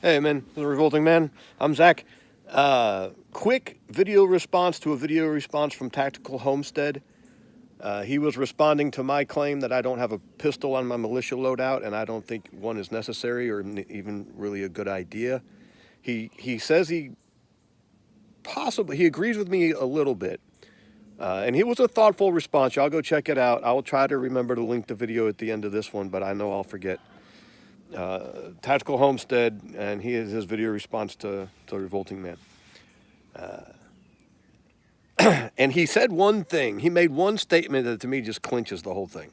Hey, man, the Revolting Man. I'm Zach. Quick video response to a video response from Tactical Homestead. He was responding to my claim that I don't have a pistol on my militia loadout, and I don't think one is necessary or even really a good idea. He says he agrees with me a little bit, and he was a thoughtful response. Y'all go check it out. I will try to remember to link the video at the end of this one, but I know I'll forget. Tactical Homestead, and he is his video response to Revolting Man. And he said one thing. He made one statement that to me just clinches the whole thing.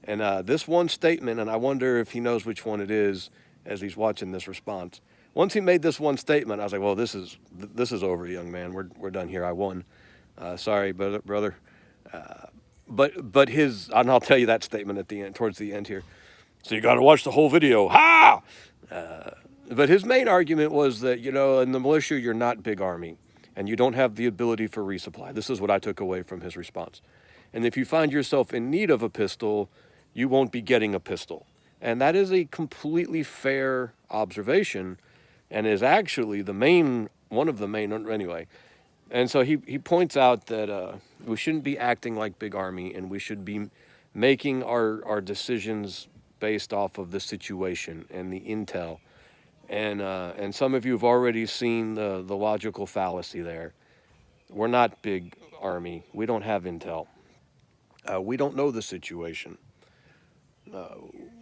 And this one statement, and I wonder if he knows which one it is as he's watching this response. Once he made this one statement, I was like, "Well, this is over, young man. We're done here. I won. Sorry, brother." But his, and I'll tell you that statement at the end, towards the end here. So you got to watch the whole video. Ha! But his main argument was that, in the militia, you're not big army, and you don't have the ability for resupply. This is what I took away from his response. And if you find yourself in need of a pistol, you won't be getting a pistol. And that is a completely fair observation, and is actually one of the main, anyway. And so he points out that we shouldn't be acting like big army, and we should be making our decisions based off of the situation and the intel. And some of you have already seen the logical fallacy there. We're not big army. We don't have intel. We don't know the situation.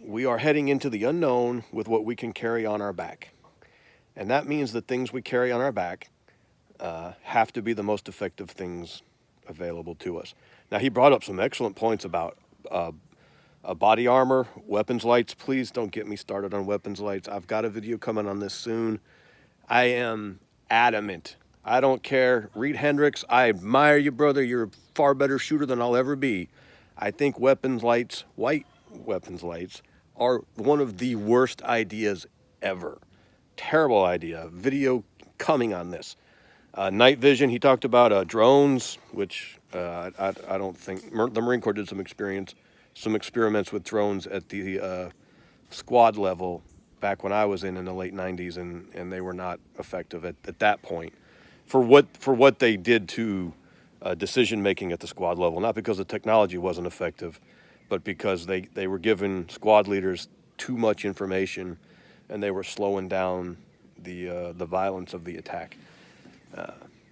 We are heading into the unknown with what we can carry on our back. And that means the things we carry on our back have to be the most effective things available to us. Now, he brought up some excellent points about body armor, weapons lights. Please don't get me started on weapons lights. I've got a video coming on this soon. I am adamant. I don't care. Reed Hendricks, I admire you, brother. You're a far better shooter than I'll ever be. I think weapons lights, white weapons lights, are one of the worst ideas ever. Terrible idea. Video coming on this. Night vision, he talked about drones, which I don't think, the Marine Corps did some experiments with drones at the squad level back when I was in the late 90s, and they were not effective at that point for what they did to decision making at the squad level. Not because the technology wasn't effective, but because they were giving squad leaders too much information, and they were slowing down the violence of the attack.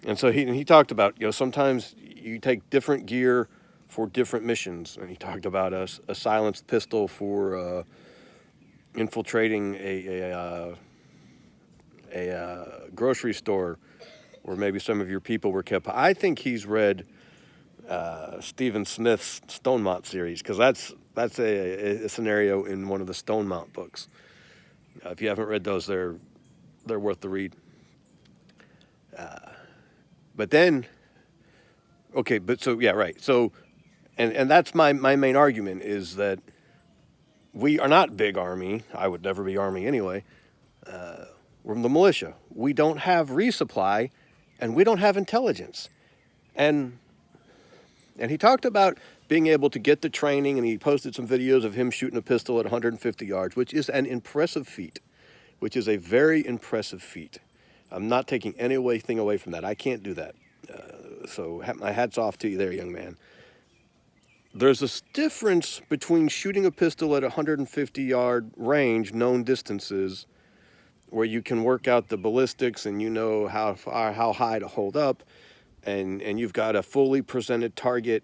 And so he talked about, sometimes you take different gear for different missions, and he talked about a silenced pistol for infiltrating a grocery store where maybe some of your people were kept. I think he's read Stephen Smith's Stonemont series, because that's a scenario in one of the Stonemont books. If you haven't read those, they're worth the read. But then, okay, but so yeah, right. So, and that's my main argument, is that we are not big army. I would never be army anyway. We're the militia. We don't have resupply, and we don't have intelligence. And he talked about being able to get the training, and he posted some videos of him shooting a pistol at 150 yards, which is an impressive feat, which is a very impressive feat. I'm not taking anything away from that. I can't do that. So my hat's off to you there, young man. There's a difference between shooting a pistol at 150-yard range, known distances, where you can work out the ballistics and you know how high to hold up, and you've got a fully presented target,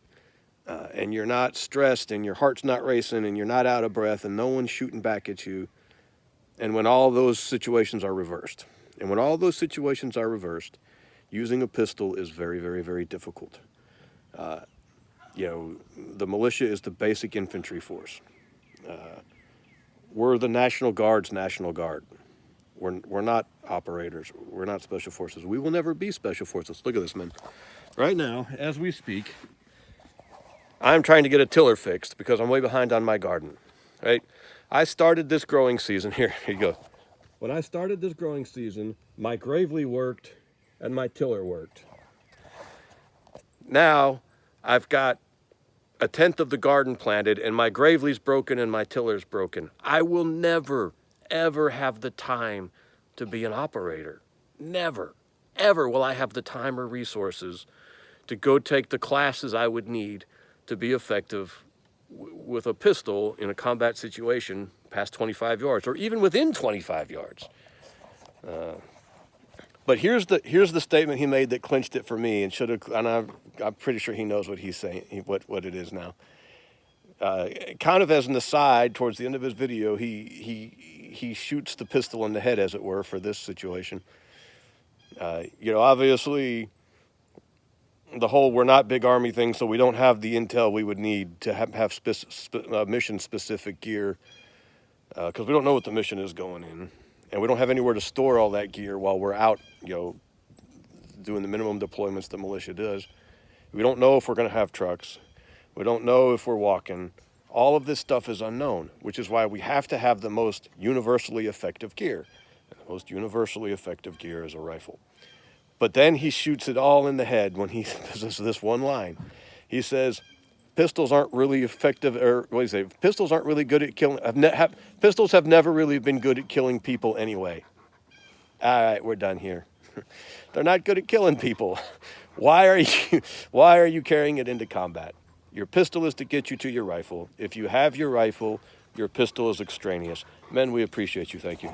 and you're not stressed, and your heart's not racing, and you're not out of breath, and no one's shooting back at you, and when all those situations are reversed. And when all those situations are reversed, using a pistol is very, very, very difficult. The militia is the basic infantry force. We're the National Guard's National Guard. We're not operators. We're not special forces. We will never be special forces. Look at this, man. Right now, as we speak, I'm trying to get a tiller fixed because I'm way behind on my garden. Right? I started this growing season. Here you go. When I started this growing season, my Gravely worked and my tiller worked. Now, I've got a tenth of the garden planted, and my Gravely's broken and my tiller's broken. I will never, ever have the time to be an operator. Never, ever will I have the time or resources to go take the classes I would need to be effective with a pistol in a combat situation past 25 yards or even within 25 yards. But here's the statement he made that clinched it for me, and should have. And I'm pretty sure he knows what he's saying, what it is now. Kind of as an aside, towards the end of his video, he shoots the pistol in the head, as it were, for this situation. Obviously, the whole "we're not big army" thing, so we don't have the intel we would need to have mission-specific gear, because we don't know what the mission is going in. And we don't have anywhere to store all that gear while we're out, doing the minimum deployments that militia does. We don't know if we're going to have trucks. We don't know if we're walking. All of this stuff is unknown, which is why we have to have the most universally effective gear. And the most universally effective gear is a rifle. But then he shoots it all in the head when he says this one line. He says, pistols aren't really effective, or what do you say? Pistols aren't really good at killing. Pistols have never really been good at killing people anyway. All right, we're done here. They're not good at killing people. Why are you carrying it into combat? Your pistol is to get you to your rifle. If you have your rifle, your pistol is extraneous. Men, we appreciate you. Thank you.